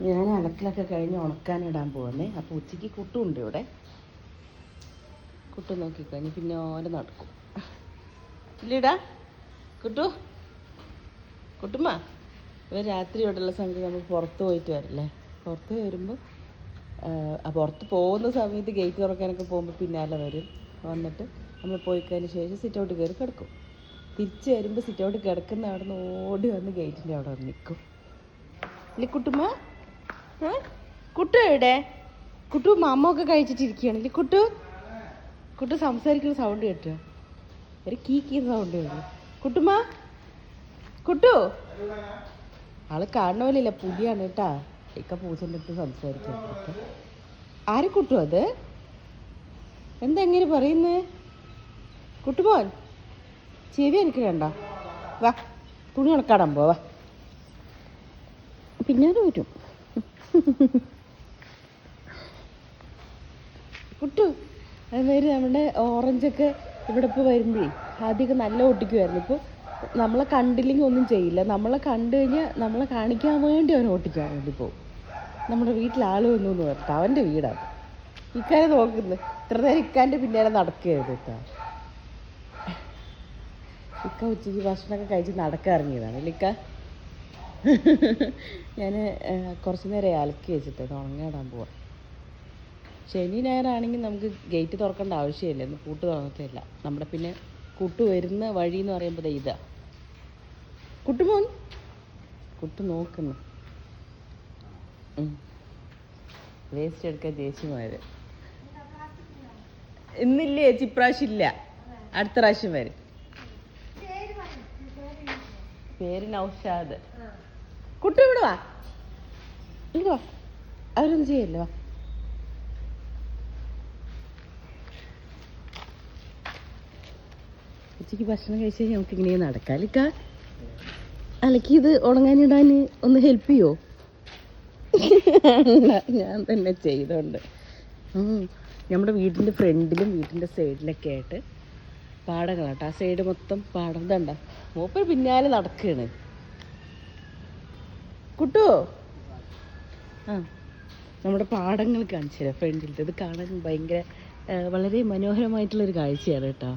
ഞാൻ അലക്കലൊക്കെ കഴിഞ്ഞ് ഉണക്കാനിടാൻ പോകുന്നേ. അപ്പോൾ ഉച്ചയ്ക്ക് കുട്ടുമുണ്ട് ഇവിടെ. കുട്ടു നോക്കിക്കഴിഞ്ഞ് പിന്നെ ഓരെ നടക്കും ഇല്ലടാ കുട്ടു. കുട്ടുമ്മ ഇവർ രാത്രി ഇവിടെയുള്ള സംഗതി നമ്മൾ പുറത്ത് പോയിട്ട് വരില്ലേ. പുറത്ത് വരുമ്പോൾ പുറത്ത് പോകുന്ന സമയത്ത് ഗേറ്റ് തുറക്കാനൊക്കെ പോകുമ്പോൾ പിന്നാലെ വരും. വന്നിട്ട് നമ്മൾ പോയി കഴിഞ്ഞ ശേഷം സിറ്റ് ഔട്ട് കയറി കിടക്കും. തിരിച്ച് വരുമ്പോൾ സിറ്റ് ഔട്ട് കിടക്കുന്ന അവിടെ നിന്ന് ഓടി വന്ന് ഗേറ്റിൻ്റെ അവിടെ വന്ന് നിൽക്കും. ഇല്ലേ കുട്ടുമ്മ? കുട്ടു എവിടെ? കുട്ടു മാമൊക്കെ കഴിച്ചിട്ടിരിക്കുകയാണ്. ഇല്ലേ കുട്ടു? കുട്ടു സംസാരിക്കുന്ന സൗണ്ട് കേട്ടോ. ഒരു കീ സൗണ്ട് കേട്ടു. കുട്ടുമ്മ കുട്ടു ആള് കാണുന്ന പോലെയില്ല, പുലിയാണ് കേട്ടാ. ഇക്ക പൂച്ചൻ്റെ അടുത്ത് സംസാരിക്കും. ആര് കുട്ടു അത്? എന്താ എങ്ങനെ പറയുന്നേ? കുട്ടുമോൻ ചെവി എനിക്ക് വേണ്ട. വാ തുണി ഉണക്കാടാൻ പോവാ. പിന്നാലെ വരും കുട്ടു. അതുമാതിരി നമ്മുടെ ഓറഞ്ചൊക്കെ ഇവിടെ ഇപ്പോൾ വരുമ്പോഴേ ആദ്യമൊക്കെ നല്ല ഒട്ടിക്കുമായിരുന്നു. ഇപ്പോൾ നമ്മളെ കണ്ടില്ലെങ്കിൽ ഒന്നും ചെയ്യില്ല. നമ്മളെ കണ്ടു കഴിഞ്ഞാൽ നമ്മളെ കാണിക്കാൻ വേണ്ടി അവൻ ഓട്ടിക്കാൻ വേണ്ടി പോകും. നമ്മുടെ വീട്ടിൽ ആൾ വന്നു എന്ന് പറഞ്ഞിട്ട് അവൻ്റെ വീടാണ്. ഇക്കാരെ നോക്കുന്നത് ഇത്ര നേരം ഇക്കാൻ്റെ പിന്നാലെ നടക്കുകയായിരുന്നു കേട്ടോ. ഇക്ക ഉച്ചയ്ക്ക് ഭക്ഷണമൊക്കെ കഴിച്ച് നടക്കാൻ ഇറങ്ങിയതാണ് അല്ലേ ഇക്ക? ഞാൻ കുറച്ച് നേരം അലക്കി വെച്ചിട്ട് ഉണങ്ങിടാൻ പോവാം. ശനി ഞായറാണെങ്കിൽ നമുക്ക് ഗേറ്റ് തുറക്കേണ്ട ആവശ്യമില്ല. ഇന്ന് കൂട്ട് തുറന്നിട്ടില്ല. നമ്മുടെ പിന്നെ കുട്ടു വരുന്ന വഴി എന്ന് പറയുമ്പോൾ ഇതാ. കുട്ടുമോൻ കുട്ടു നോക്കുന്നു. വേസ്റ്റ് എടുക്കാൻ ദേഷ്യമായത്. ഇന്നില്ലേ ചേച്ചി, ഇപ്രാവശ്യം ഇല്ല, അടുത്ത പ്രാവശ്യം വരും. പേര് നൗഷാദ്. കുട്ടു ഇവിടെ വാ, ഇങ്ങോ. അവരൊന്നും ചെയ്യല്ലോ. വാ. ഉച്ചയ്ക്ക് ഭക്ഷണം കഴിച്ച് കഴിഞ്ഞാൽ നമുക്ക് ഇങ്ങനെ നടക്കാം അല്ലിക്ക. അലക്കി ഇത് ഉണങ്ങാനിടാൻ ഒന്ന് ഹെൽപ്പ് ചെയ്യോ? ഞാൻ തന്നെ ചെയ്തോണ്ട്. നമ്മുടെ വീടിൻ്റെ ഫ്രണ്ടിലും വീടിൻ്റെ സൈഡിലൊക്കെ ആയിട്ട് പാടങ്ങളാട്ടോ. ആ സൈഡ് മൊത്തം പാടം. ഇതണ്ട മൂപ്പർ പിന്നാലെ നടക്കുകയാണ്. കുട്ടു നമ്മുടെ പാടങ്ങൾ കാണിച്ചു തരാം ഫ്രണ്ടിലത്തെ. ഇത് കാണാൻ ഭയങ്കര വളരെ മനോഹരമായിട്ടുള്ളൊരു കാഴ്ചയാണ് കേട്ടോ.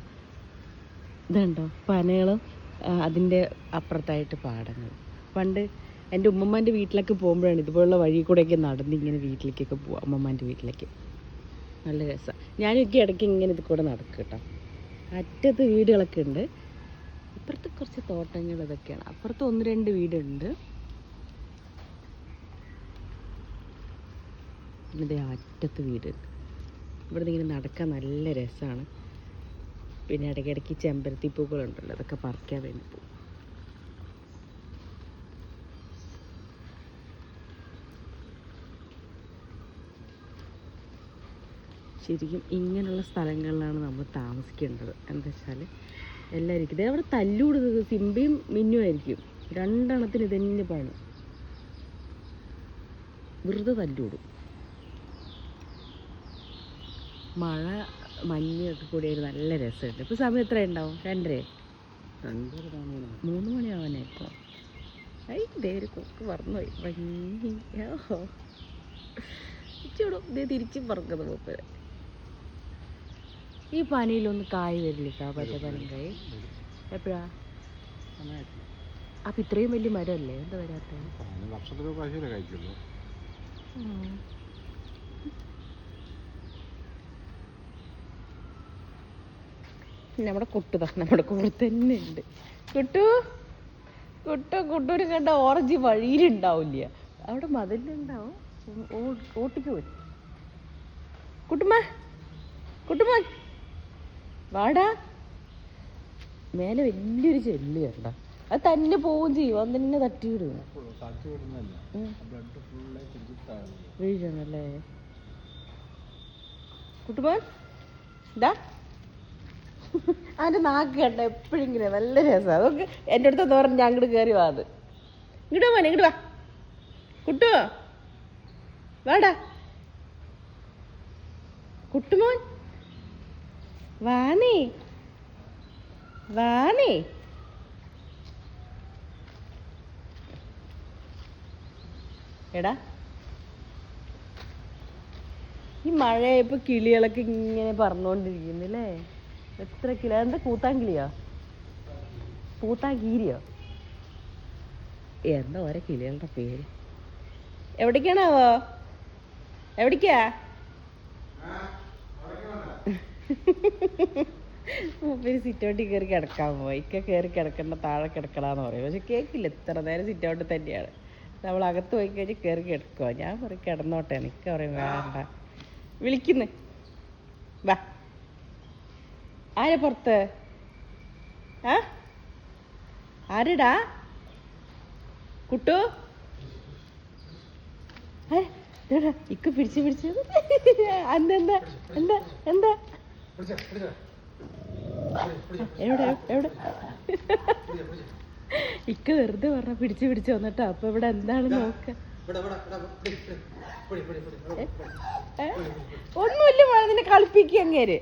ഇതുണ്ടോ പനകളും അതിൻ്റെ അപ്പുറത്തായിട്ട് പാടങ്ങൾ. പണ്ട് എൻ്റെ ഉമ്മമ്മേൻ്റെ വീട്ടിലൊക്കെ പോകുമ്പോഴാണ് ഇതുപോലുള്ള വഴി കൂടെയൊക്കെ നടന്നിങ്ങനെ വീട്ടിലേക്കൊക്കെ പോവുക. അമ്മമ്മേൻ്റെ വീട്ടിലേക്ക് നല്ല രസമാണ്. ഞാനൊക്കെ ഇടയ്ക്ക് ഇങ്ങനെ ഇത് കൂടെ നടക്കും കേട്ടോ. അറ്റത്ത് വീടുകളൊക്കെ ഉണ്ട്. ഇപ്പുറത്ത് കുറച്ച് തോട്ടങ്ങൾ ഇതൊക്കെയാണ്. അപ്പുറത്ത് 1-2 വീടുണ്ട്. പിന്നെ അറ്റത്ത് വീടുണ്ട്. ഇവിടെ നിന്ന് ഇങ്ങനെ നടക്കാൻ നല്ല രസമാണ്. പിന്നെ ഇടയ്ക്കിടയ്ക്ക് ചെമ്പരത്തി പൂക്കളുണ്ടല്ലോ, അതൊക്കെ പറിക്കാൻ വേണ്ടി പോകും. ശരിക്കും ഇങ്ങനെയുള്ള സ്ഥലങ്ങളിലാണ് നമ്മൾ താമസിക്കേണ്ടത്. എന്താ വെച്ചാൽ എല്ലാവർക്കും ഇതേ അവിടെ തല്ലൂടുന്നത് സിംബയും മിന്നുമായിരിക്കും. 2 എണ്ണത്തിന് ഇതന്നെ പണി. വെറുതെ തല്ലൂടും. മഴ മഞ്ഞൊക്കെ കൂടി ഒരു നല്ല രസമുണ്ട്. ഇപ്പോൾ സമയം എത്ര ഉണ്ടാവും? 2:30 3 മണിയാവാനായിപ്പോൾ. ഇതേ ഒരു കൊക്ക് പറന്നുപോയി. ഭംഗിയോ ഇച്ചോടും ഇതേ തിരിച്ചും പറക്കുന്നത് മൂപ്പര്. ഈ പനിയിലൊന്ന് കായ് വരില്ല പച്ചപ്പനം കായ് എപ്പോഴാ? അപ്പം ഇത്രയും വലിയ മരമല്ലേ, എന്താ വരാത്ത? നമ്മുടെ കുട്ടുതാ നമ്മുടെ കൂടെ തന്നെ ഉണ്ട്. കുട്ടൂര് കണ്ട ഓറഞ്ച് വഴിയിലുണ്ടാവില്ല, അവിടെ മതിലുണ്ടാവും. ഓട്ടിക്ക് പോയി. കുട്ടുമോൻ വാടാ. മേലെ വലിയൊരു ചെല്ലി കണ്ട, അത് തന്നെ പോവും ചെയ്യും. അത് തന്നെ തട്ടിവിടുക വീഴണല്ലേ. കുട്ടുമോൻ ഇതാ അതിൻ്റെ നാക്ക് കണ്ട എപ്പോഴെങ്കിലും നല്ല രസമാണ്. അതൊക്കെ എൻ്റെ അടുത്തെന്ന് പറഞ്ഞ് ഞാൻ അങ്ങോട്ട് കയറി വാ. അത് ഇങ്ങോട്ട് പോനെ, ഇങ്ങോട്ട് വാ. കുട്ടുമോ വാടാ. കുട്ടുമോൻ വാണേ എടാ ഈ മഴയായപ്പോൾ കിളികളൊക്കെ ഇങ്ങനെ പറന്നുകൊണ്ടിരിക്കുന്നില്ലേ? എത്ര കിളി? എന്താ കൂത്താങ്കിളിയോ പൂത്താങ്കീരിയോ എന്താ ഓരോ കിളികളുടെ പേര്? എവിടേക്കാണാവോ? എവിടേക്കാ? മൂപ്പര് സിറ്റൗട്ടിൽ കയറി കിടക്കാൻ പോയി. കയറി കിടക്കണ്ട, താഴെ കിടക്കണമെന്ന് പറയും. പക്ഷെ കേൾക്കില്ല, എത്ര നേരം സിറ്റൗട്ടിൽ തന്നെയാണ്. നമ്മൾ അകത്ത് പോയി കഴിഞ്ഞാൽ കയറി കിടക്കുക. ഞാൻ പറയും കിടന്നോട്ടെ, എനിക്ക് പറയും വേണ്ട. വിളിക്കുന്നു, വാ. ആരെ പുറത്ത്? ആ ആരെടാ? കുട്ടു ഇക്ക് പിടിച്ചു എന്താ എന്താ എന്താ എന്താ എവിടെ എവിടെ? ഇക്ക വെറുതെ പറഞ്ഞ പിടിച്ചു വന്നിട്ടോ. അപ്പൊ ഇവിടെ എന്താണ് നോക്ക? ഒന്നുമില്ല മോനെ, നിന്നെ കളിപ്പിക്കുക അങ്ങേര്.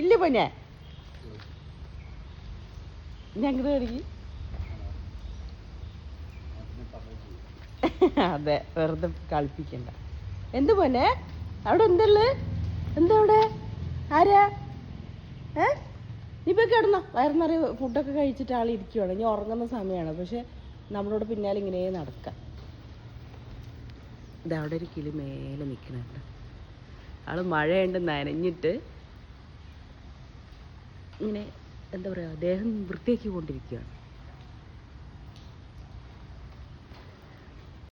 ഇല്ല പൊന്നെ, ഞങ്ങൾ തുടങ്ങി. അതെ, വെറുതെ കളിപ്പിക്കണ്ട. എന്ത് പൊന്നെ അവിടെ എന്തള്ളു? എന്താ അവിടെ? ആരാ? നീ പോയി കിടന്നോ, വയറുന്നറിയ ഫുഡൊക്കെ കഴിച്ചിട്ട് ആൾ ഇരിക്കുവാണ്. ഇനി ഉറങ്ങുന്ന സമയമാണ്. പക്ഷെ നമ്മളോട് പിന്നാലെ ഇങ്ങനെ നടക്കാം. ഇതവിടെ ഒരു കിളി മേലെ നിൽക്കുന്നുണ്ട്. ആള് മഴയുണ്ട് നനഞ്ഞിട്ട് ഇങ്ങനെ എന്താ പറയുക, ദേഹം വൃത്തിയാക്കി കൊണ്ടിരിക്കുകയാണ്.